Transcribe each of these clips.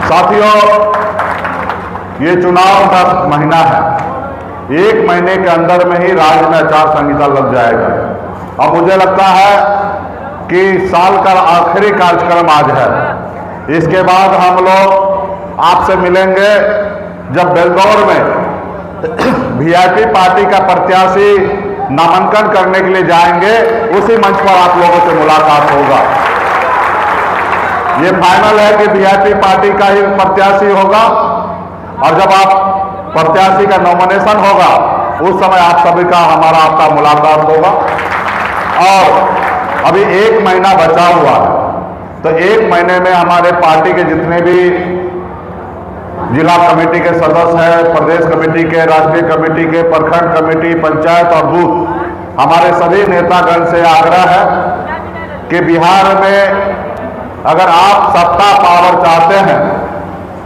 साथियों, ये चुनाव का महीना है। 1 महीने के अंदर में ही राज्य में आचार संहिता लग जाएगा। अब मुझे लगता है कि साल का आखिरी कार्यक्रम आज है। इसके बाद हम लोग आपसे मिलेंगे जब बेलदौर में वीआईपी पार्टी का प्रत्याशी नामांकन करने के लिए जाएंगे, उसी मंच पर आप लोगों से मुलाकात होगा। ये फाइनल है कि वीआईपी पार्टी का ही प्रत्याशी होगा, और जब आप प्रत्याशी का नॉमिनेशन होगा उस समय आप सभी का आपका मुलाकात होगा। और अभी 1 महीना बचा हुआ है, तो 1 महीने में हमारे पार्टी के जितने भी जिला कमेटी के सदस्य हैं, प्रदेश कमेटी के, राष्ट्रीय कमेटी के, प्रखंड कमेटी, पंचायत और बूथ, हमारे सभी नेतागण से आग्रह है कि बिहार में अगर आप सत्ता पावर चाहते हैं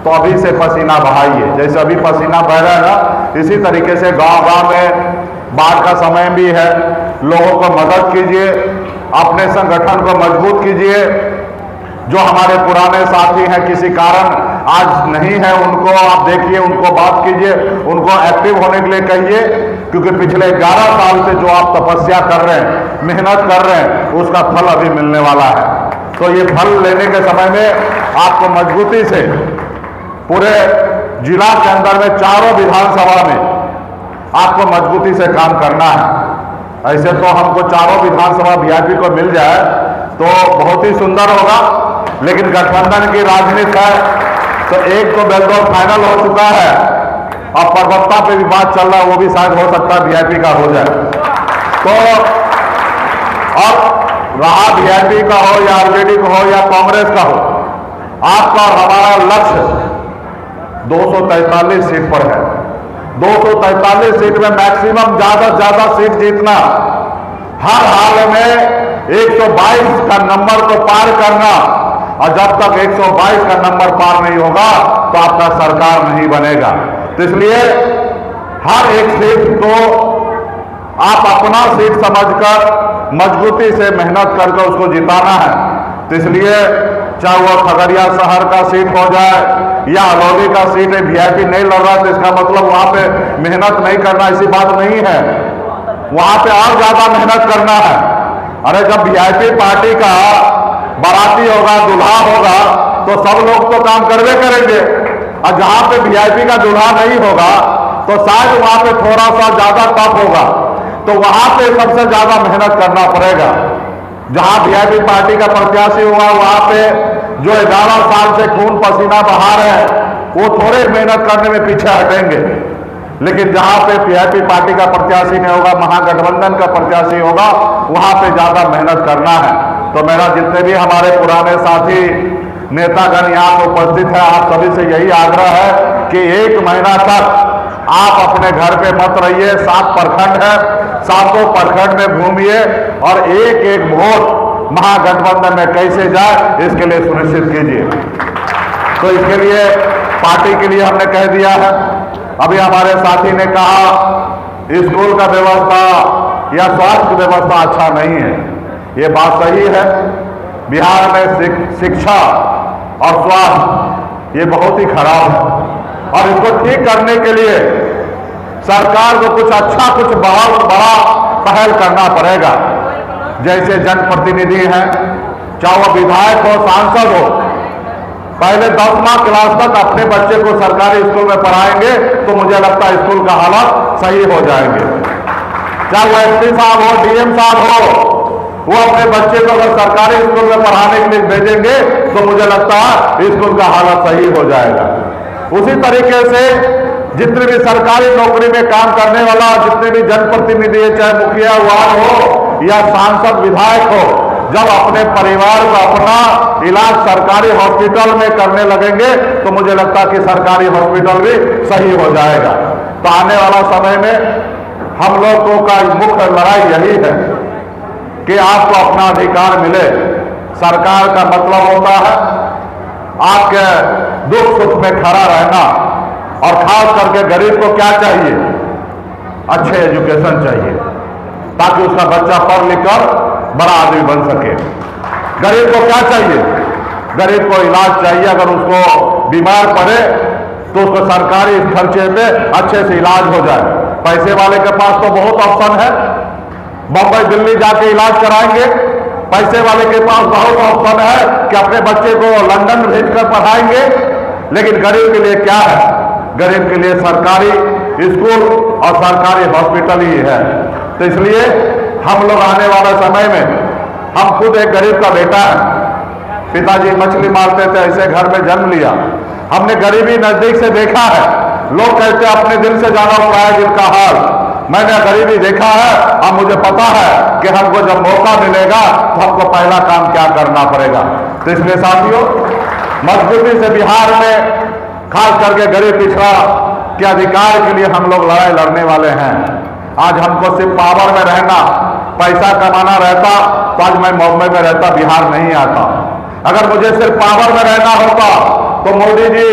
तो अभी से पसीना बहाइए। जैसे अभी पसीना बह रहा है ना, इसी तरीके से गांव-गांव में बाढ़ का समय भी है, लोगों को मदद कीजिए, अपने संगठन को मजबूत कीजिए। जो हमारे पुराने साथी हैं किसी कारण आज नहीं है, उनको आप देखिए, उनको बात कीजिए, उनको एक्टिव होने के लिए कहिए, क्योंकि पिछले 11 साल से जो आप तपस्या कर रहे हैं, मेहनत कर रहे हैं, उसका फल अभी मिलने वाला है। तो ये फल लेने के समय में आपको मजबूती से पूरे जिला के अंदर में चारों विधानसभा में आपको मजबूती से काम करना है। ऐसे तो हमको चारों विधानसभा वीआईपी को मिल जाए तो बहुत ही सुंदर होगा, लेकिन गठबंधन की राजनीति है, तो एक तो बेलदौर फाइनल हो चुका है, और परबत्ता पे भी बात चल रहा है, वो भी शायद हो सकता है वीआईपी का हो जाए। तो और रहा वीआईपी का हो या आरजेडी का हो या कांग्रेस का हो, आपका और हमारा लक्ष्य 243 सीट पर है। 243 सीट में मैक्सिमम ज्यादा से ज्यादा सीट जीतना, हर हाल में 122 का नंबर को पार करना, और जब तक 122 का नंबर पार नहीं होगा तो आपका सरकार नहीं बनेगा। तो इसलिए हर एक सीट को आप अपना सीट समझकर मजबूती से मेहनत करके उसको जिताना है। तो इसलिए चाहे वो खगड़िया शहर का सीट हो जाए या अलौली का सीट है, वीआईपी नहीं लड़ रहा तो इसका मतलब वहां पे मेहनत नहीं करना, ऐसी बात नहीं है, वहां पे और ज्यादा मेहनत करना है। अरे जब वीआईपी पार्टी का बाराती होगा, दूल्हा होगा, तो सब लोग तो काम करवे करेंगे, और जहां पे वीआईपी का दूल्हा नहीं होगा तो शायद वहां पे थोड़ा सा ज्यादा टफ होगा, तो वहां पे सबसे ज्यादा मेहनत करना पड़ेगा। जहां वीआईपी पार्टी का प्रत्याशी हुआ वहां पे जो 11 साल से खून पसीना बहा रहे हैं वो थोड़े मेहनत करने में पीछे हटेंगे, लेकिन जहां पे वीआईपी पार्टी का प्रत्याशी नहीं होगा, महागठबंधन का प्रत्याशी होगा, वहां पे ज्यादा मेहनत करना है। तो मेरा जितने भी हमारे पुराने साथी नेतागण यहाँ पर उपस्थित है, आप सभी से यही आग्रह है कि 1 महीना तक आप अपने घर पे मत रहिए। 7 प्रखंड है, 7 प्रखंड में घूमिए और एक एक वोट महागठबंधन में कैसे जाए इसके लिए सुनिश्चित कीजिए। तो इसके लिए पार्टी के लिए हमने कह दिया है। अभी हमारे साथी ने कहा स्कूल का व्यवस्था या स्वास्थ्य व्यवस्था अच्छा नहीं है, ये बात सही है। बिहार में शिक्षा और स्वास्थ्य ये बहुत ही खराब है, और इसको ठीक करने के लिए सरकार को कुछ अच्छा, कुछ बहुत बड़ा पहल करना पड़ेगा। जैसे जनप्रतिनिधि हैं, चाहे वो विधायक हो, सांसद हो, पहले 10वां क्लास तक अपने बच्चे को सरकारी स्कूल में पढ़ाएंगे तो मुझे लगता है स्कूल का हालत सही हो जाएंगे। चाहे वो एसपी साहब हो, डीएम साहब हो, वो अपने बच्चे को अगर सरकारी स्कूल में पढ़ाने के लिए भेजेंगे तो मुझे लगता है स्कूल का हालत सही हो जाएगा। उसी तरीके से जितने भी सरकारी नौकरी में काम करने वाला, जितने भी जनप्रतिनिधि, चाहे मुखिया वार्ड हो या सांसद विधायक हो, जब अपने परिवार का अपना इलाज सरकारी हॉस्पिटल में करने लगेंगे तो मुझे लगता है कि सरकारी हॉस्पिटल भी सही हो जाएगा। तो आने वाला समय में हम लोगों का मुख्य लड़ाई यही है कि आपको अपना अधिकार मिले। सरकार का मतलब होता है आपके दुख सुख में खड़ा रहना, और खास करके गरीब को क्या चाहिए? अच्छे एजुकेशन चाहिए, ताकि उसका बच्चा पढ़ लिख कर बड़ा आदमी बन सके। गरीब को क्या चाहिए? गरीब को इलाज चाहिए, अगर उसको बीमार पड़े तो उसको सरकारी खर्चे पे अच्छे से इलाज हो जाए। पैसे वाले के पास तो बहुत ऑप्शन है, बंबई दिल्ली जाके इलाज कराएंगे। पैसे वाले के पास बहुत ऑप्शन है कि अपने बच्चे को लंदन भेजकर पढ़ाएंगे। लेकिन गरीब के लिए क्या है? गरीब के लिए सरकारी स्कूल और सरकारी हॉस्पिटल ही है। तो इसलिए हम लोग आने वाले समय में, हम खुद एक गरीब का बेटा है, पिताजी मछली मारते थे, ऐसे घर में जन्म लिया। हमने गरीबी नजदीक से देखा है। लोग कहते हैं अपने दिल से जाना हुआ है दिल का हाल। मैंने गरीबी देखा है और मुझे पता है कि हमको जब मौका मिलेगा तो हमको पहला काम क्या करना पड़ेगा। तो इसलिए साथियों, मजबूती से बिहार में खास करके गरीब पिछड़ा के अधिकार के लिए हम लोग लड़ाई लड़ने वाले हैं। आज हमको सिर्फ पावर में रहना, पैसा कमाना रहता तो आज मैं मुंबई में रहता, बिहार नहीं आता। अगर मुझे सिर्फ पावर में रहना होता तो मोदी जी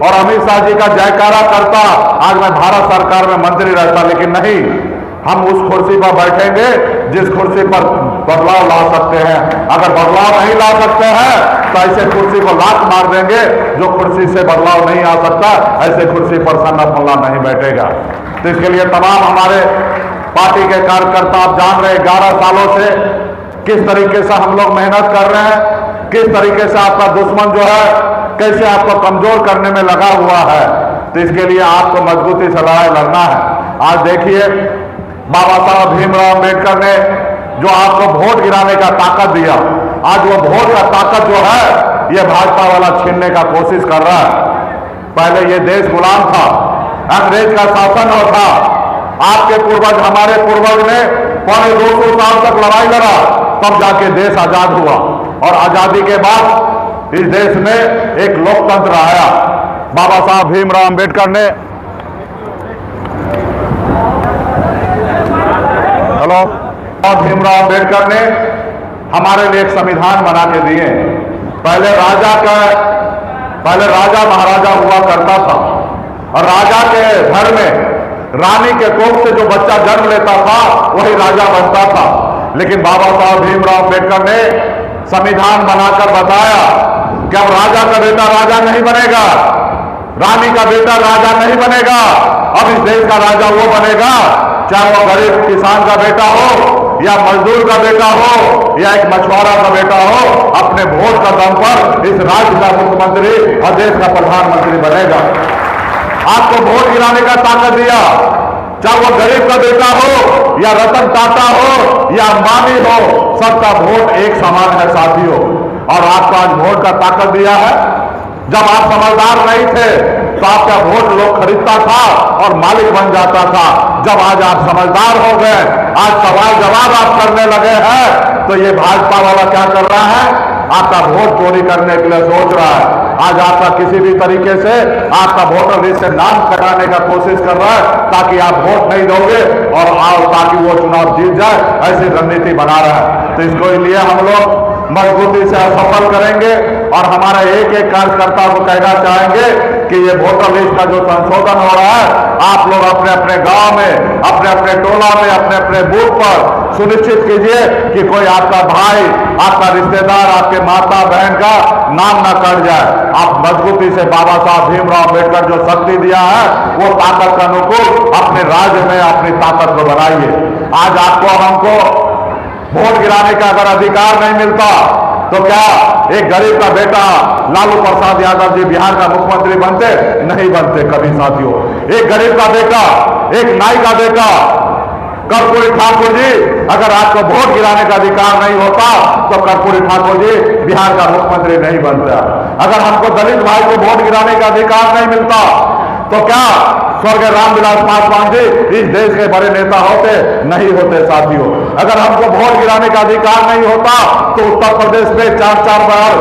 और अमित शाह जी का जयकारा करता, आज मैं भारत सरकार में मंत्री रहता। लेकिन नहीं, हम उस कुर्सी पर बैठेंगे जिस कुर्सी पर बदलाव ला सकते हैं। अगर बदलाव नहीं ला सकते हैं तो ऐसे कुर्सी को लात मार देंगे। जो कुर्सी से बदलाव नहीं आ सकता, ऐसे कुर्सी पर सन्ना फल्ला नहीं बैठेगा। तो इसके लिए तमाम हमारे पार्टी के कार्यकर्ता, आप जान रहे 11 सालों से किस तरीके से हम लोग मेहनत कर रहे हैं, किस तरीके से आपका दुश्मन जो है कैसे आपको कमजोर करने में लगा हुआ है। तो इसके लिए आपको मजबूती से लड़ाई लड़ना है। आज देखिए, बाबा साहब भीमराव अम्बेडकर ने जो आपको वोट गिराने का ताकत दिया, आज वो वोट का ताकत जो है ये भाजपा वाला छीनने का कोशिश कर रहा है। पहले ये देश गुलाम था, अंग्रेज का शासन था। आपके पूर्वज, हमारे पूर्वज ने 250 साल तक लड़ाई लड़ा, तब जाके देश आजाद हुआ। और आजादी के बाद इस देश में एक लोकतंत्र आया। बाबा साहब भीमराव अम्बेडकर ने भीमराव अम्बेडकर ने हमारे लिए एक संविधान बना के दिए। पहले राजा महाराजा हुआ करता था और राजा के घर में रानी के कोख से जो बच्चा जन्म लेता था वही राजा बनता था। लेकिन बाबा साहब भीमराव अम्बेडकर ने संविधान बनाकर बताया कि अब राजा का बेटा राजा नहीं बनेगा, रानी का बेटा राजा नहीं बनेगा। अब इस देश का राजा वो बनेगा, चाहे वो गरीब किसान का बेटा हो या मजदूर का बेटा हो या एक मछुआरा का बेटा हो, अपने वोट का दम पर इस राज्य का मुख्यमंत्री और देश का प्रधानमंत्री बनेगा। आपको वोट गिराने का ताकत दिया, चाहे वो गरीब का बेटा हो या रतन टाटा हो या अंबानी हो, सबका वोट एक समान है साथियों। और आपको आज वोट का ताकत दिया है। जब आप समझदार नहीं थे तो आपका वोट लोग खरीदता था और मालिक बन जाता था। जब आज आप समझदार हो गए, आज सवाल जवाब आप करने लगे हैं, तो ये भाजपा वाला क्या कर रहा है? आपका वोट चोरी करने के लिए सोच रहा है। आज आपका किसी भी तरीके से आपका वोटर लिस्ट से नाम कटाने का कोशिश कर रहा है ताकि आप वोट नहीं दोगे और आओ ताकि वो चुनाव जीत जाए, ऐसी रणनीति बना रहा है। तो इसको लिए हम लोग मजबूती से असफल करेंगे और हमारा एक एक कार्यकर्ता को कहना चाहेंगे कि ये वोटर लिस्ट का जो संशोधन हो रहा है, आप लोग अपने अपने गांव में, अपने अपने टोला में, अपने अपने बूथ पर सुनिश्चित कीजिए कि कोई आपका भाई, आपका रिश्तेदार, आपके माता बहन का नाम ना कट जाए। आप मजबूती से बाबा साहब भीमराव अम्बेडकर जो शक्ति दिया है वो ताकत का अनुकूल अपने राज्य में अपनी ताकत को बनाइए। आज आपको हमको वोट गिराने का अगर अधिकार नहीं मिलता तो क्या एक गरीब का बेटा लालू प्रसाद यादव जी बिहार का मुख्यमंत्री बनते? नहीं बनते कभी साथियों। एक गरीब का बेटा, एक नाई का बेटा कर्पूरी ठाकुर जी, अगर आपको वोट गिराने का अधिकार नहीं होता तो कर्पूरी ठाकुर जी बिहार का मुख्यमंत्री नहीं बनता। अगर हमको दलित भाई को वोट गिराने का अधिकार नहीं मिलता तो क्या स्वर्गीय रामविलास पासवान जी इस देश के बड़े नेता होते? नहीं होते साथियों। अगर हमको वोट गिराने का अधिकार नहीं होता तो उत्तर प्रदेश में 4 बार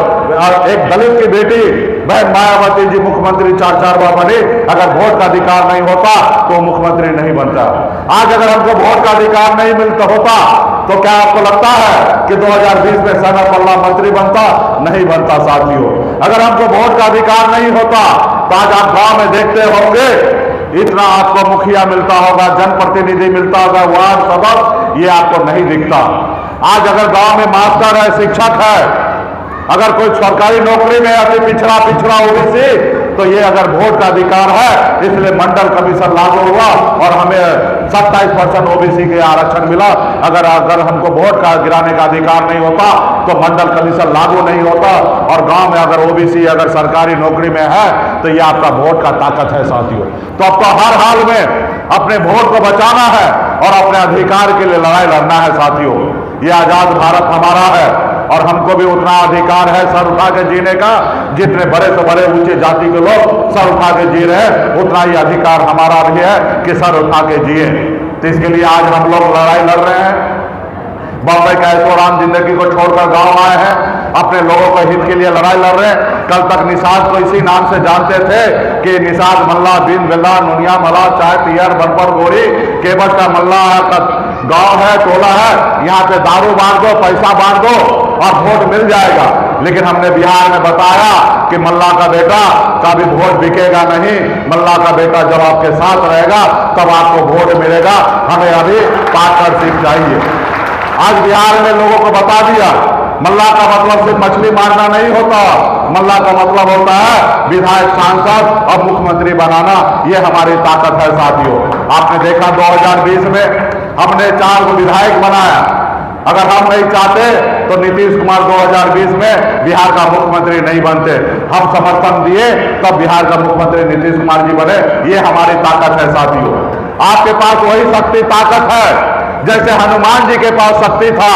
एक दलित की बेटी बहन मायावती जी मुख्यमंत्री 4 बार बनी। अगर वोट का अधिकार नहीं होता तो मुख्यमंत्री नहीं बनता। आज अगर हमको वोट का अधिकार नहीं मिलता होता तो क्या आपको लगता है कि 2020 में सना पल्ला मंत्री बनता? नहीं बनता साथियों। अगर हमको वोट का अधिकार नहीं होता तो आज आप गांव में देखते होंगे इतना आपको मुखिया मिलता होगा, जनप्रतिनिधि मिलता होगा, वार्ड सदस्य, ये आपको नहीं दिखता। आज अगर गांव में मास्टर है, शिक्षक है, अगर कोई सरकारी नौकरी में अति पिछड़ा ओबीसी, तो ये अगर वोट का अधिकार है, इसलिए मंडल कमीशन लागू हुआ और हमें 27% ओबीसी के आरक्षण मिला। अगर हमको वोट का गिराने का अधिकार नहीं होता तो मंडल कमीशन लागू नहीं होता। और गांव में अगर ओबीसी अगर सरकारी नौकरी में है तो ये आपका वोट का ताकत है साथियों। तो अब तो हर हाल में अपने वोट को बचाना है और अपने अधिकार के लिए लड़ाई लड़ना है साथियों। ये आजाद भारत हमारा है और हमको भी उतना अधिकार है सर उठा के जीने का, जितने बड़े से बड़े ऊंचे जाति के लोग सर उठा के जी रहे हैं, उतना ही अधिकार हमारा भी है कि सर उठा के जिए। तो इसके लिए आज हम लोग लड़ाई लड़ रहे हैं। बॉम्बे का ऐशोआराम जिंदगी को छोड़कर गांव आए हैं, अपने लोगों के हित के लिए लड़ाई लड़ रहे हैं। कल तक निषाद को इसी नाम से जानते थे कि निषाद मल्ला बिन बिल्ला नुनिया मला चाय पियर बरपर गोरी, केवट का मल्ला का गांव है, टोला है, यहाँ पे दारू बांट दो, पैसा बांट दो और वोट मिल जाएगा। लेकिन हमने बिहार में बताया कि मल्ला का बेटा का भी वोट बिकेगा नहीं, मल्ला का बेटा जब आपके साथ रहेगा तब आपको वोट मिलेगा। हमें अभी पार्टनरशिप चाहिए। आज बिहार में लोगों को बता दिया मल्ला का मतलब सिर्फ मछली मारना नहीं होता, मल्ला का मतलब होता है विधायक, सांसद और मुख्यमंत्री बनाना। ये हमारी ताकत है साथियों। आपने देखा 2020 में हमने 4 को विधायक बनाया। अगर हम नहीं चाहते तो नीतीश कुमार 2020 में बिहार का मुख्यमंत्री नहीं बनते। हम समर्थन दिए तब बिहार का मुख्यमंत्री नीतीश कुमार जी बने। ये हमारी ताकत है साथियों। आपके पास वही शक्ति ताकत है जैसे हनुमान जी के पास शक्ति था,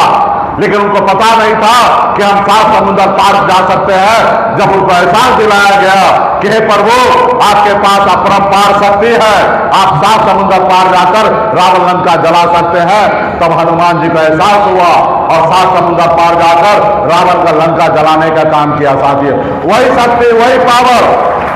लेकिन उनको पता नहीं था कि हम 7 समुद्र पार जा सकते हैं। जब उनको एहसास दिलाया गया कि हे प्रभु आपके पास अपरंपार शक्ति है, आप 7 समुद्र पार जाकर रावण लंका जला सकते हैं, तब हनुमान जी को एहसास हुआ और 7 समुद्र पार जाकर रावण का लंका जलाने का काम किया साथियों। वही शक्ति, वही पावर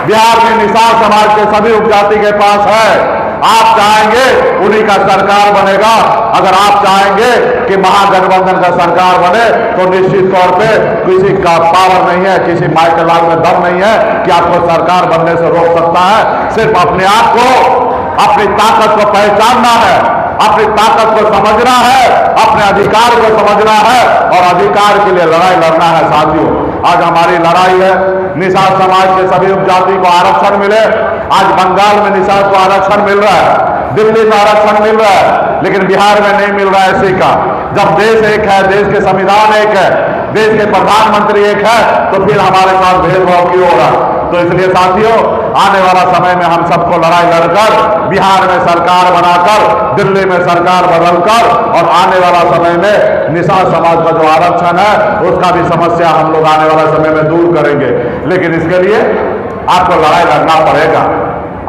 बिहार में निषाद समाज के सभी उपजाति के पास है। आप चाहेंगे उन्हीं का सरकार बनेगा। अगर आप चाहेंगे कि महागठबंधन का सरकार बने तो निश्चित तौर पे किसी का पावर नहीं है, किसी माइकल लाल में दम नहीं है कि आपको सरकार बनने से रोक सकता है। सिर्फ अपने आप को, अपनी ताकत को पहचानना है, अपनी ताकत को समझना है, अपने अधिकार को समझना है और अधिकार के लिए लड़ाई लड़ना है साथियों। आज हमारी लड़ाई है निषाद समाज के सभी उपजाति को आरक्षण मिले। आज बंगाल में निषाद को आरक्षण मिल रहा है, दिल्ली में आरक्षण मिल रहा है, लेकिन बिहार में नहीं मिल रहा है इसी का। जब देश एक है, देश के संविधान एक है, देश के प्रधानमंत्री एक है, तो फिर हमारे साथ भेदभाव क्यों हो रहा है? तो इसलिए साथियों आने वाला समय में हम सबको लड़ाई लड़कर बिहार में सरकार बनाकर, दिल्ली में सरकार बदलकर और आने वाला समय में निषाद समाज का जो आरक्षण है उसका भी समस्या हम लोग आने वाला समय में दूर करेंगे। लेकिन इसके लिए आपको लड़ाई लड़ना पड़ेगा।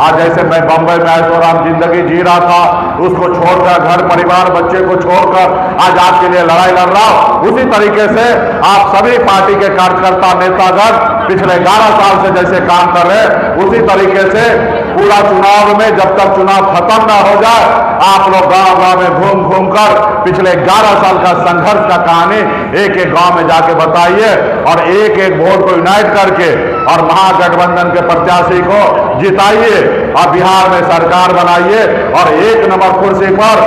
आज जैसे मैं बंबई में ऐशोआराम जिंदगी जी रहा था, उसको छोड़कर घर परिवार बच्चे को छोड़कर आज आपके लिए लड़ाई लड़ रहा हूं, उसी तरीके से आप सभी पार्टी के कार्यकर्ता नेतागण पिछले 11 साल से जैसे काम कर रहे हैं उसी तरीके से पूरा चुनाव में जब तक चुनाव खत्म ना हो जाए आप लोग गांव-गांव में घूम घूम कर पिछले 11 साल का संघर्ष का कहानी एक एक गांव में जाके बताइए और एक एक वोट को यूनाइट करके और महागठबंधन के प्रत्याशी को जिताइए और बिहार में सरकार बनाइए और 1 नंबर कुर्सी पर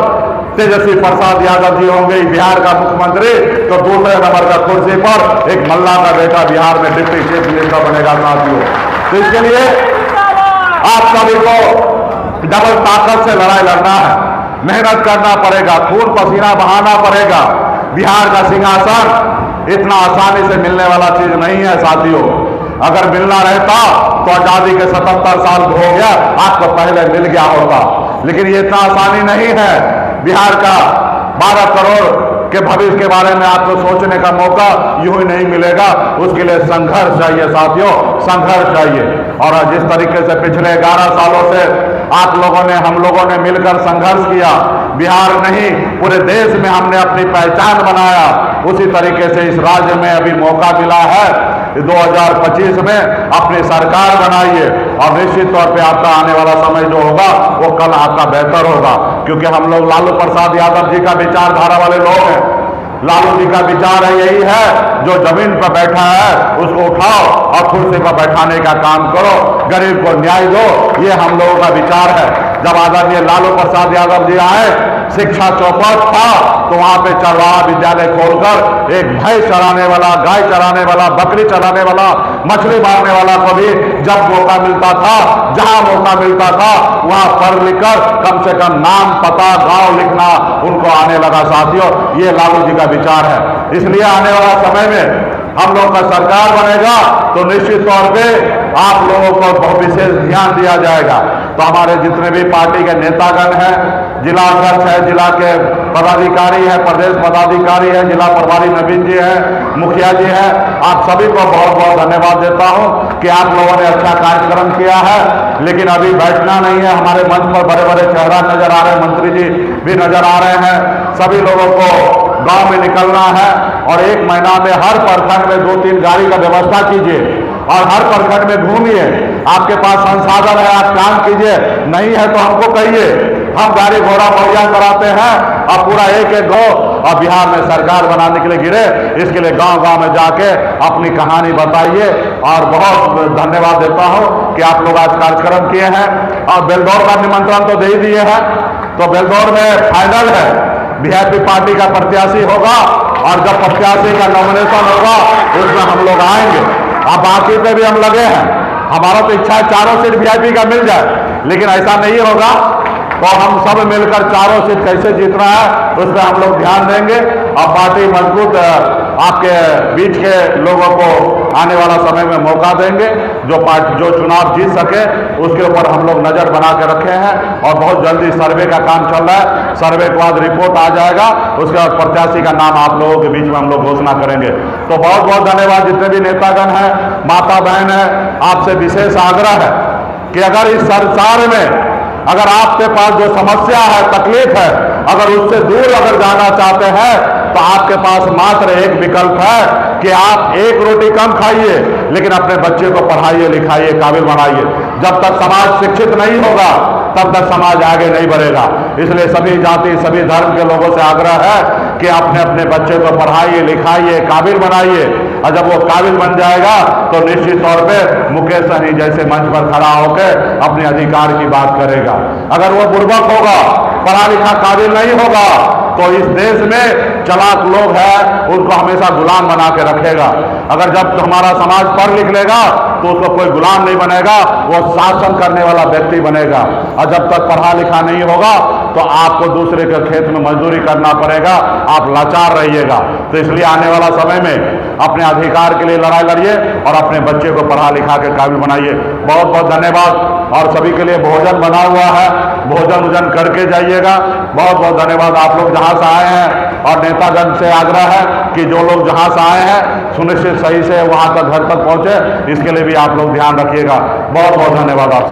तेजस्वी प्रसाद यादव जी होंगे बिहार का मुख्यमंत्री, तो दूसरे नंबर का कुर्सी पर एक मल्ला का बेटा बिहार में डिप्टी चीफ मिनिस्टर बनेगा साथियों। तो इसके लिए आप सभी को डबल ताकत से लड़ाई लड़ना है, मेहनत करना पड़ेगा, खून पसीना बहाना पड़ेगा। बिहार का सिंहासन इतना आसानी से मिलने वाला चीज नहीं है साथियों। अगर मिलना रहता तो आजादी के 77 साल हो गया, आपको पहले मिल गया होता, लेकिन ये इतना आसानी नहीं है। बिहार का 12 करोड़ के भविष्य के बारे में आपको सोचने का मौका यूं ही नहीं मिलेगा। उसके लिए संघर्ष चाहिए साथियों, संघर्ष चाहिए। और जिस तरीके से पिछले 11 सालों से आप लोगों ने, हम लोगों ने मिलकर संघर्ष किया, बिहार नहीं पूरे देश में हमने अपनी पहचान बनाया, उसी तरीके से इस राज्य में अभी मौका मिला है 2025 में अपनी सरकार बनाइए और निश्चित तौर पे आपका आने वाला समय जो होगा वो कल आपका बेहतर होगा। क्योंकि हम लोग लालू प्रसाद यादव जी का विचारधारा वाले लोग हैं। लालू जी का विचार है यही है, जो जमीन पर बैठा है उसको उठाओ और कुर्सी पर बैठाने का काम करो, गरीब को न्याय दो, ये हम लोगों का विचार है। जब आदरणीय लालू प्रसाद यादव जी आए शिक्षा चौपट था तो वहां पे चरवाहा विद्यालय खोलकर एक भैंस चराने वाला, गाय चराने वाला, बकरी चराने वाला, मछली मारने वाला को भी जब मौका मिलता था, जहां मौका मिलता था वहां पढ़ लिखकर कम से कम नाम, पता, गांव लिखना उनको आने लगा। साथियों, ये लालू जी का विचार है। इसलिए आने वाला समय में हम लोग का सरकार बनेगा तो निश्चित तौर पे आप लोगों को बहुत विशेष ध्यान दिया जाएगा। तो हमारे जितने भी पार्टी के नेतागण हैं, जिला अध्यक्ष है, जिला के पदाधिकारी है, प्रदेश पदाधिकारी है, जिला प्रभारी नवीन जी है, मुखिया जी है, आप सभी को बहुत बहुत धन्यवाद देता हूं कि आप लोगों ने अच्छा कार्यक्रम किया है। लेकिन अभी बैठना नहीं है, हमारे मंच पर बड़े बड़े चेहरा नजर आ रहे हैं, मंत्री जी भी नजर आ रहे हैं। सभी लोगों को गांव में निकलना है और एक महीना में हर प्रखंड में 2-3 गाड़ी का व्यवस्था कीजिए और हर प्रखंड में घूमिए। आपके पास संसाधन है, आप काम कीजिए, नहीं है तो हमको कहिए, हम गाड़ी घोड़ा मुहैया कराते हैं। अब पूरा एक गांव और बिहार में सरकार बनाने के लिए गिरे, इसके लिए गांव गांव में जाके अपनी कहानी बताइए। और बहुत धन्यवाद देता हूं कि आप लोग आज कार्यक्रम किए हैं और बेलदौर का निमंत्रण तो दे ही दिए हैं। तो बेलदौर में फाइनल है, वीआईपी पार्टी का प्रत्याशी होगा और जब प्रत्याशी का नॉमिनेशन होगा उसमें हम लोग आएंगे। अब बाकी पे भी हम लगे हैं, हमारा तो इच्छा है चारों सीट वीआईपी का मिल जाए, लेकिन ऐसा नहीं होगा। तो हम सब मिलकर चारों सीट कैसे जीतना है उस पर हम लोग ध्यान देंगे और पार्टी मजबूत आपके बीच के लोगों को आने वाला समय में मौका देंगे। जो चुनाव जीत सके उसके ऊपर हम लोग नजर बना के रखे हैं और बहुत जल्दी सर्वे का काम चल रहा है। सर्वे के बाद रिपोर्ट आ जाएगा, उसके बाद प्रत्याशी का नाम आप लोगों के बीच में हम लोग घोषणा करेंगे। तो बहुत बहुत धन्यवाद जितने भी नेतागण हैं, माता बहन है, आपसे विशेष आग्रह है कि अगर इस संसार में अगर आपके पास जो समस्या है, तकलीफ है, अगर उससे दूर अगर जाना चाहते हैं तो आपके पास मात्र एक विकल्प है कि आप एक रोटी कम खाइए लेकिन अपने बच्चे को पढ़ाइए, लिखाइए, काबिल बनाइए। जब तक समाज शिक्षित नहीं होगा तब तक समाज आगे नहीं बढ़ेगा। इसलिए सभी जाति, सभी धर्म के लोगों से आग्रह है कि अपने अपने बच्चे को पढ़ाइए, लिखाइए, काबिल बनाइए। और जब वो काबिल बन जाएगा तो निश्चित तौर पे मुकेश सहनी जैसे मंच पर खड़ा होकर अपने अधिकार की बात करेगा। अगर वो बुर्बक होगा, पढ़ा लिखा काबिल नहीं होगा तो इस देश में चालाक लोग हैं, उनको हमेशा गुलाम बना के रखेगा। अगर जब हमारा समाज पढ़ लिख लेगा तो उसको कोई गुलाम नहीं बनेगा, वो शासन करने वाला व्यक्ति बनेगा। और जब तक पढ़ा लिखा नहीं होगा तो आपको दूसरे के खेत में मजदूरी करना पड़ेगा, आप लाचार रहिएगा। तो इसलिए आने वाला समय में अपने अधिकार के लिए लड़ाई लड़िए और अपने बच्चे को पढ़ा लिखा के काबिल बनाइए। बहुत बहुत धन्यवाद। और सभी के लिए भोजन बना हुआ है, भोजन वोजन करके जाइएगा। बहुत बहुत धन्यवाद। आप लोग जहां से आए हैं और नेतागण से आग्रह है कि जो लोग जहां से आए हैं सुनिश्चित सही से वहां तक घर तक पहुंचे, इसके लिए भी आप लोग ध्यान रखिएगा। बहुत बहुत धन्यवाद आप।